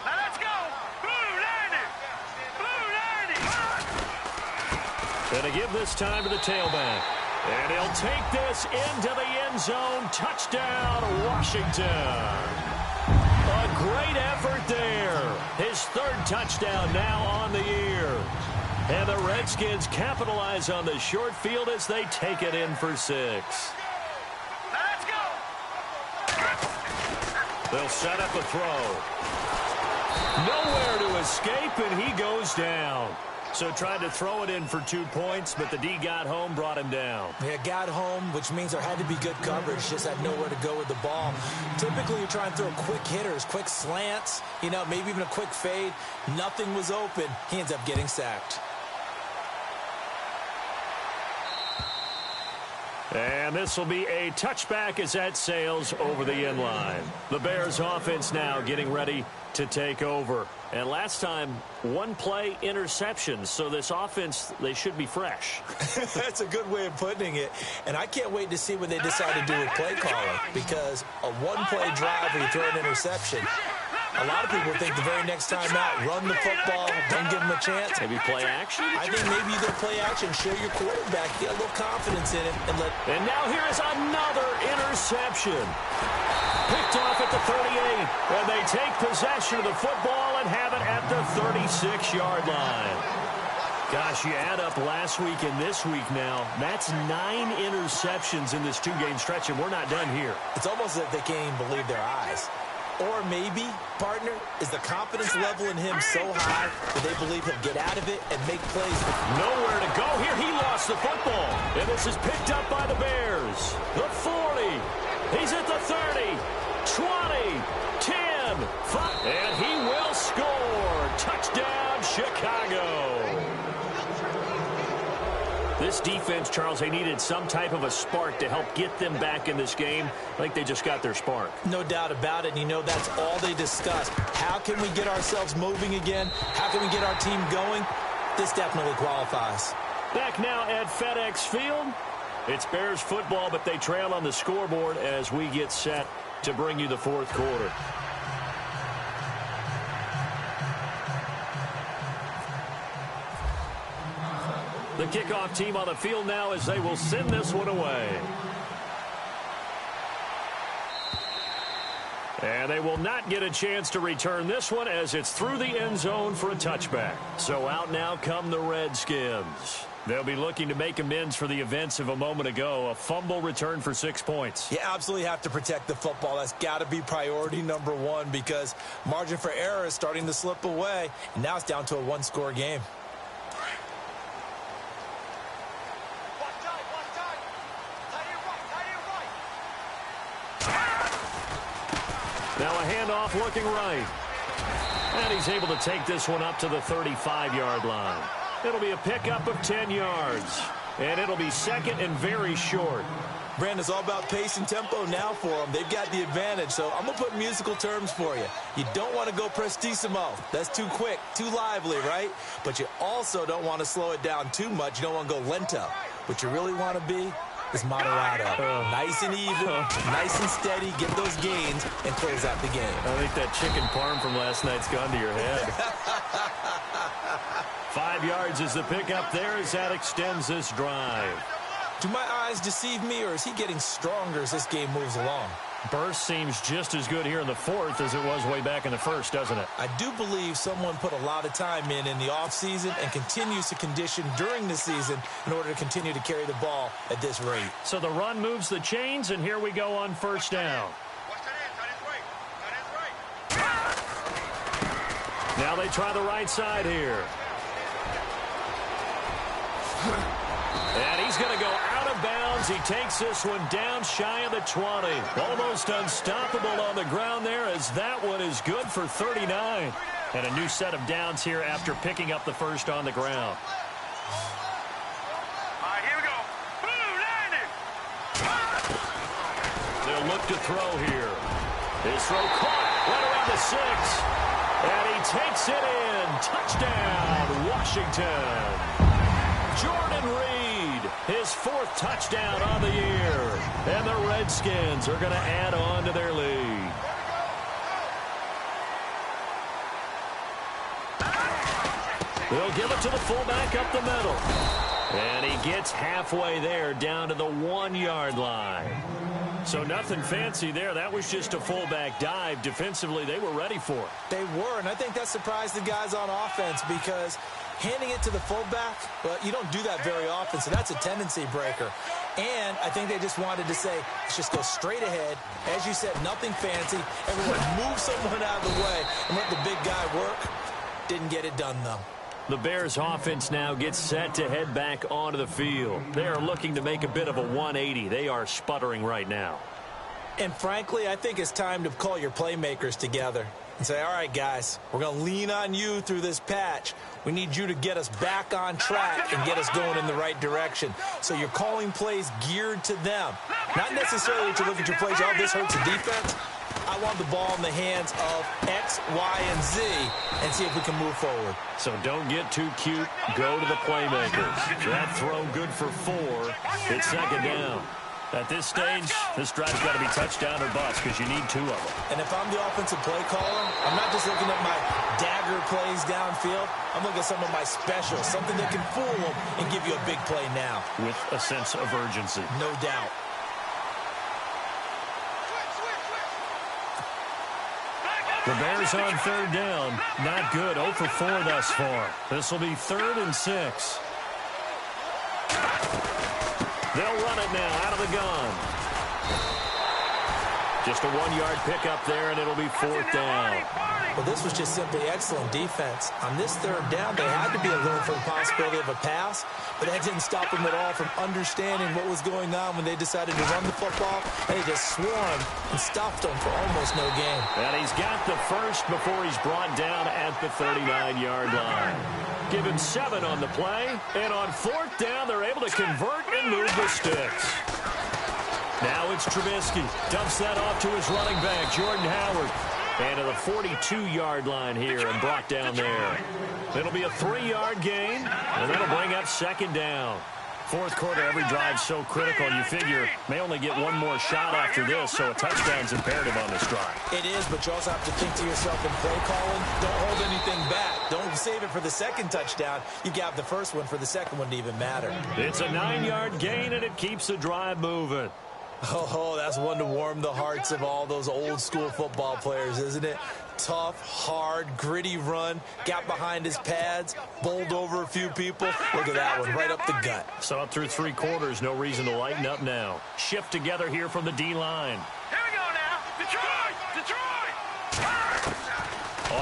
S5: Now let's go. Blue 90. Blue 90.
S3: And to give this time to the tailback. And he'll take this into the end zone. Touchdown, Washington. A great effort there. His 3rd touchdown now on the year. And the Redskins capitalize on the short field as they take it in for 6.
S5: Let's go.
S3: They'll set up a throw. Nowhere to escape, and he goes down. So tried to throw it in for 2 points, but the D got home, brought him down.
S4: Yeah, got home, which means there had to be good coverage. Just had nowhere to go with the ball. Typically, you try and throw quick hitters, quick slants, maybe even a quick fade. Nothing was open. He ends up getting sacked.
S3: And this will be a touchback as that sails over the end line. The Bears offense now getting ready to take over. And last time, 1 play interception. So this offense, they should be fresh.
S4: That's a good way of putting it. And I can't wait to see what they decide to do with play calling. Because a 1-play drive where you throw an interception, a lot of people think the very next time out, run the football, don't give them a chance.
S3: Maybe play action?
S4: I think maybe you go play action, show your quarterback, get a little confidence in it.
S3: And now here is another interception. Picked off at the 38, and they take possession of the football and have it at the 36-yard line. Gosh, you add up last week and this week now, that's 9 interceptions in this 2-game stretch, and we're not done here.
S4: It's almost as if they can't even believe their eyes. Or maybe, partner, is the confidence level in him so high that they believe he'll get out of it and make plays.
S3: Nowhere to go here. He lost the football. And this is picked up by the Bears. The 40. He's at the 30. 20. 10. 5. And he will score. Touchdown, Chicago. This defense, Charles, they needed some type of a spark to help get them back in this game. I think they just got their spark.
S4: No doubt about it. That's all they discussed. How can we get ourselves moving again? How can we get our team going? This definitely qualifies.
S3: Back now at FedEx Field. It's Bears football, but they trail on the scoreboard as we get set to bring you the fourth quarter. The kickoff team on the field now as they will send this one away. And they will not get a chance to return this one as it's through the end zone for a touchback. So out now come the Redskins. They'll be looking to make amends for the events of a moment ago. A fumble return for 6 points.
S4: You absolutely have to protect the football. That's got to be priority number 1 because margin for error is starting to slip away. And now it's down to a 1-score game.
S3: Now a handoff looking right. And he's able to take this one up to the 35-yard line. It'll be a pickup of 10 yards. And it'll be second and very short.
S4: Brandon, it's all about pace and tempo now for them. They've got the advantage, so I'm going to put musical terms for you. You don't want to go prestissimo. That's too quick, too lively, right? But you also don't want to slow it down too much. You don't want to go lento. What you really want to be is moderato. Nice and even, nice and steady, get those gains, and close out the game.
S3: I think that chicken parm from last night's gone to your head. 5 yards is the pickup there as that extends this drive.
S4: Do my eyes deceive me, or is he getting stronger as this game moves along?
S3: Burst seems just as good here in the fourth as it was way back in the first, doesn't it?
S4: I do believe someone put a lot of time in the offseason and continues to condition during the season in order to continue to carry the ball at this rate.
S3: So the run moves the chains, and here we go on first down. Now they try the right side here. And he's going to go out of bounds. He takes this one down shy of the 20. Almost unstoppable on the ground there as that one is good for 39. And a new set of downs here after picking up the first on the ground.
S5: All right, here we go. Boom, landed.
S3: They'll look to throw here. His throw caught right around the 6. And he takes it in. Touchdown, Washington. Jordan Reed, his 4th touchdown on the year. And the Redskins are going to add on to their lead. They'll give it to the fullback up the middle. And he gets halfway there, down to the 1-yard line. So nothing fancy there. That was just a fullback dive. Defensively, they were ready for it.
S4: They were, and I think that surprised the guys on offense because handing it to the fullback, well, you don't do that very often, so that's a tendency breaker. And I think they just wanted to say, let's just go straight ahead. As you said, nothing fancy. Everyone move someone out of the way and let the big guy work. Didn't get it done, though.
S3: The Bears offense now gets set to head back onto the field. They are looking to make a bit of a 180. They are sputtering right now.
S4: And frankly, I think it's time to call your playmakers together and say, all right, guys, we're going to lean on you through this patch. We need you to get us back on track and get us going in the right direction. So you're calling plays geared to them. Not necessarily to look at your plays, oh, this hurts the defense. I want the ball in the hands of X, Y, and Z and see if we can move forward.
S3: So don't get too cute. Go to the playmakers. That throw good for 4. It's second down. At this stage, this drive's got to be touchdown or bust because you need 2 of them.
S4: And if I'm the offensive play caller, I'm not just looking at my dagger plays downfield. I'm looking at some of my specials, something that can fool them and give you a big play now.
S3: With a sense of urgency.
S4: No doubt.
S3: The Bears on third down. Not good. 0 for 4 thus far. This will be 3rd and 6. They'll run it now out of the gun. Just a 1-yard pickup there, and it'll be 4th down.
S4: Well, this was just simply excellent defense. On this third down, they had to be alert for the possibility of a pass, but that didn't stop them at all from understanding what was going on when they decided to run the football. They just swarmed and stopped them for almost no gain.
S3: And he's got the first before he's brought down at the 39-yard line. Give him 7 on the play, and on 4th down, they're able to convert and move the sticks. Now it's Trubisky. Dumps that off to his running back, Jordan Howard. And to the 42-yard line here and brought down there. It'll be a 3-yard gain, and that'll bring up second down. Fourth quarter, every drive's so critical, you figure may only get one more shot after this, so a touchdown's imperative on this drive.
S4: It is, but you also have to think to yourself in play calling, don't hold anything back. Don't save it for the second touchdown. You got the first one for the second one to even matter.
S3: It's a 9-yard gain, and it keeps the drive moving.
S4: Oh, that's one to warm the hearts of all those old-school football players, isn't it? Tough, hard, gritty run, got behind his pads, bowled over a few people. Look at that one, right up the gut.
S3: Saw it through 3 quarters, no reason to lighten up now. Shift together here from the D-line.
S5: Here we go now. Detroit! Detroit!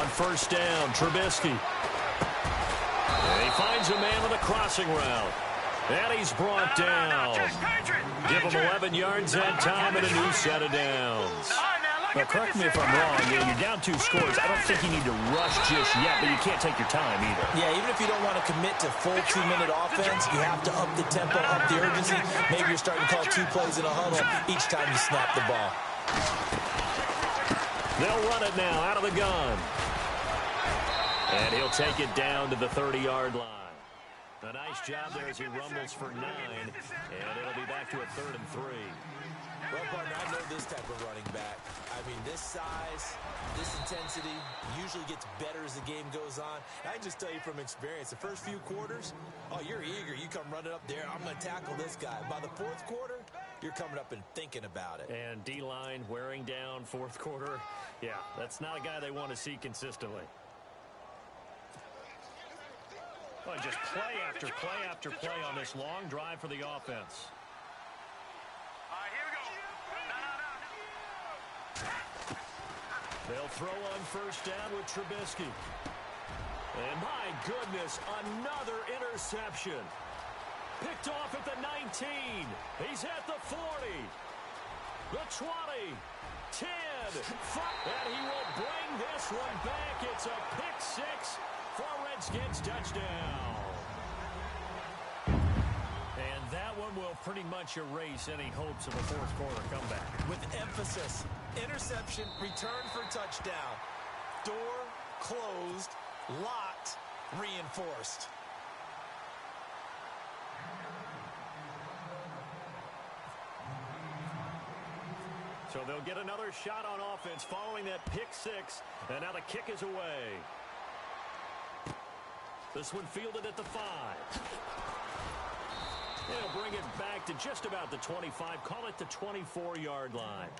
S3: On first down, Trubisky. And he finds a man with a crossing route. And he's brought down. Give him 11 yards that time and a new set of downs. Now, correct me if I'm wrong. You're down 2 scores. I don't think you need to rush just yet, but you can't take your time either.
S4: Yeah, even if you don't want to commit to full 2-minute offense, you have to up the tempo, up the urgency. Maybe you're starting to call 2 plays in a huddle each time you snap the ball.
S3: They'll run it now out of the gun. And he'll take it down to the 30-yard line. A nice job there as he rumbles for 9, and it'll be back to a 3rd and 3.
S4: Well, partner, I know this type of running back. I mean, this size, this intensity usually gets better as the game goes on. I can just tell you from experience, the first few quarters, oh, you're eager. You come running up there, I'm going to tackle this guy. By the 4th quarter, you're coming up and thinking about it.
S3: And D-line wearing down 4th quarter. Yeah, that's not a guy they want to see consistently. Well, just play after play after play on this long drive for the offense.
S5: All right, here we go. No.
S3: They'll throw on first down with Trubisky. And my goodness, another interception. Picked off at the 19. He's at the 40. The 20. 10. 5. And he will bring this one back. It's a pick 6 for Redskins touchdown. And that one will pretty much erase any hopes of a 4th quarter comeback.
S4: With emphasis, interception, return for touchdown. Door closed, locked, reinforced.
S3: So they'll get another shot on offense following that pick 6. And now the kick is away. This one fielded at the 5. They'll bring it back to just about the 25. Call it the 24-yard line.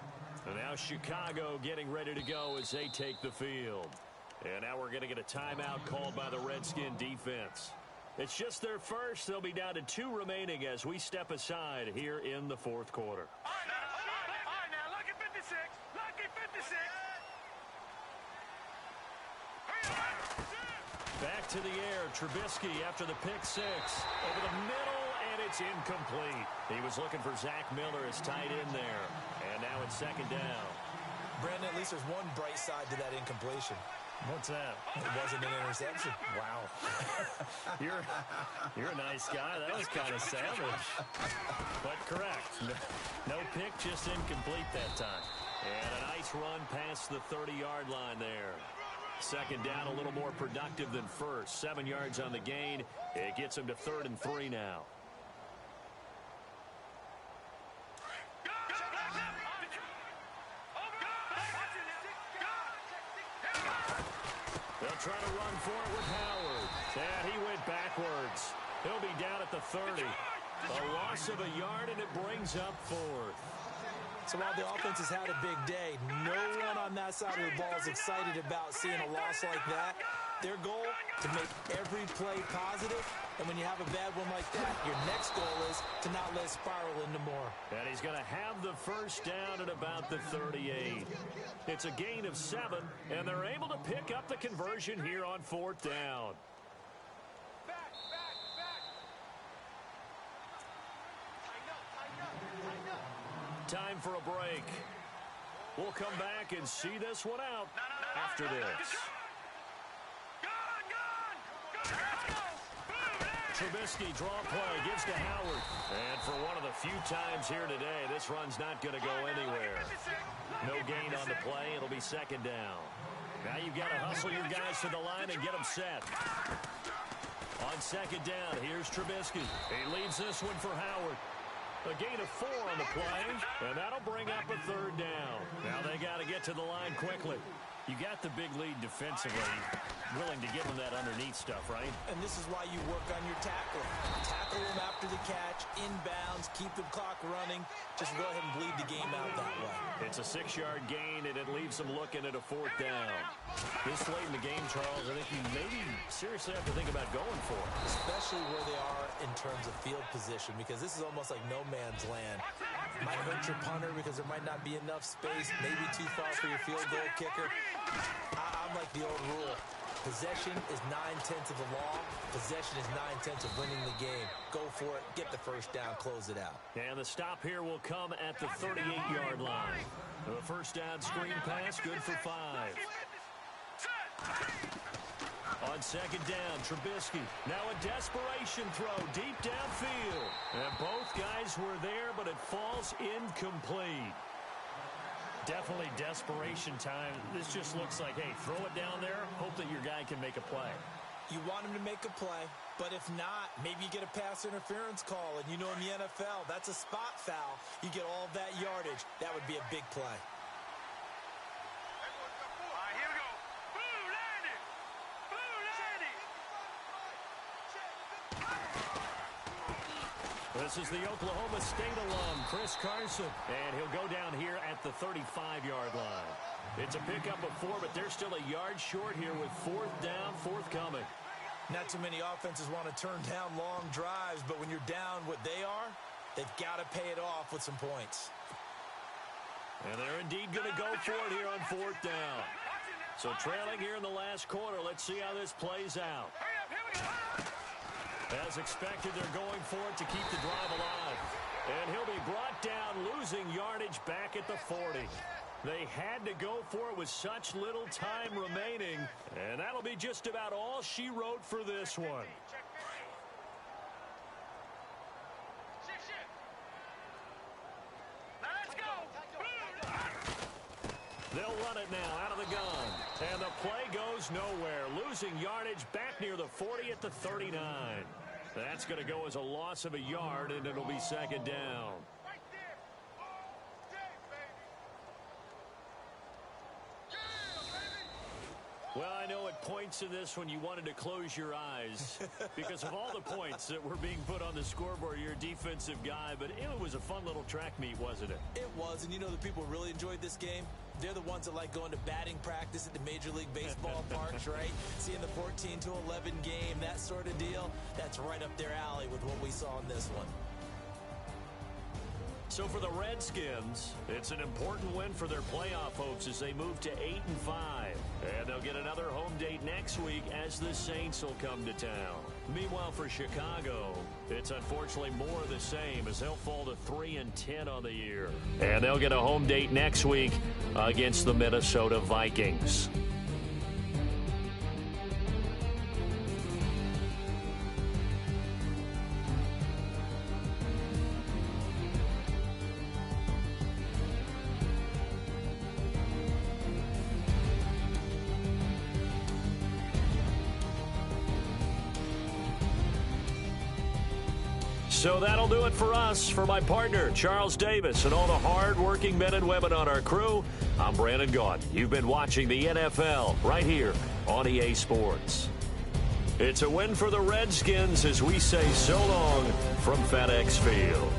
S3: And now Chicago getting ready to go as they take the field. And now we're going to get a timeout called by the Redskin defense. It's just their first. They'll be down to 2 remaining as we step aside here in the fourth quarter.
S5: All right, now, lucky 56. Lucky 56.
S3: Back to the air, Trubisky after the pick 6. Over the middle, and it's incomplete. He was looking for Zach Miller as tight end there. And now it's second down.
S4: Brandon, at least there's one bright side to that incompletion.
S3: What's that?
S4: It wasn't an interception.
S3: Wow. You're a nice guy. That was kind of savage. But correct. No pick, just incomplete that time. And a nice run past the 30-yard line there. Second down, a little more productive than first. 7 yards on the gain. It gets him to 3rd and 3 now. They'll try to run for it with Howard. And he went backwards. He'll be down at the 30. A loss of a yard, and it brings up 4th.
S4: So while the offense has had a big day, no one on that side of the ball is excited about seeing a loss like that. Their goal, to make every play positive. And when you have a bad one like that, your next goal is to not let it spiral into more.
S3: And he's going to have the first down at about the 38. It's a gain of 7, and they're able to pick up the conversion here on 4th down. Time for a break. We'll come back and see this one out after this. Trubisky draw play, gives to Howard. And for one of the few times here today, this run's not going to go anywhere. No gain on the play. It'll be second down. Now you've got to hustle your guys to the line and get them set. On second down, here's Trubisky. He leads this one for Howard. A gain of 4 on the play, and that'll bring up a 3rd down. Now they got to get to the line quickly. You got the big lead defensively, willing to give them that underneath stuff, right?
S4: And this is why you work on your tackling. Tackle them after the catch, inbounds, keep the clock running. Just go ahead and bleed the game out that way.
S3: It's a 6-yard gain, and it leaves them looking at a 4th down. This late in the game, Charles, I think you maybe seriously have to think about going for it.
S4: Especially where they are in terms of field position, because this is almost like no man's land. Might hurt your punter because there might not be enough space, maybe too far for your field goal kicker. I'm like the old rule. Possession is 9/10 of the law. Possession is 9/10 of winning the game. Go for it. Get the first down. Close it out.
S3: And the stop here will come at the 38-yard line. The first down screen pass, good for 5. On second down, Trubisky. Now a desperation throw deep downfield. And both guys were there, but it falls incomplete. Definitely desperation time. This just looks like, hey, throw it down there, hope that your guy can make a play.
S4: You want him to make a play, but if not, maybe you get a pass interference call, and you know in the NFL, that's a spot foul. You get all of that yardage. That would be a big play.
S3: This is the Oklahoma State alum, Chris Carson, and he'll go down here at the 35-yard line. It's a pickup of 4, but they're still a yard short here with 4th down, forthcoming.
S4: Not too many offenses want to turn down long drives, but when you're down what they are, they've got to pay it off with some points.
S3: And they're indeed going to go for it here on 4th down. So trailing here in the last quarter, let's see how this plays out. As expected, they're going for it to keep the drive alive. And he'll be brought down, losing yardage back at the 40. They had to go for it with such little time remaining. And that'll be just about all she wrote for this one. They'll run it now out of the gun. And the play goes nowhere. Losing yardage back near the 40 at the 39. That's going to go as a loss of a yard, and it'll be second down. Well, I know at points in this when you wanted to close your eyes because of all the points that were being put on the scoreboard. You're a defensive guy, but it was a fun little track meet, wasn't it?
S4: It was, and you know the people who really enjoyed this game? They're the ones that like going to batting practice at the Major League Baseball parks, right? Seeing the 14-11 game, that sort of deal. That's right up their alley with what we saw in this one.
S3: So for the Redskins, it's an important win for their playoff hopes as they move to 8-5. And they'll get another home date next week as the Saints will come to town. Meanwhile, for Chicago, it's unfortunately more of the same as they'll fall to 3-10 on the year. And they'll get a home date next week against the Minnesota Vikings. So that'll do it for us. For my partner, Charles Davis, and all the hard-working men and women on our crew, I'm Brandon Gaudin. You've been watching the NFL right here on EA Sports. It's a win for the Redskins as we say so long from FedEx Field.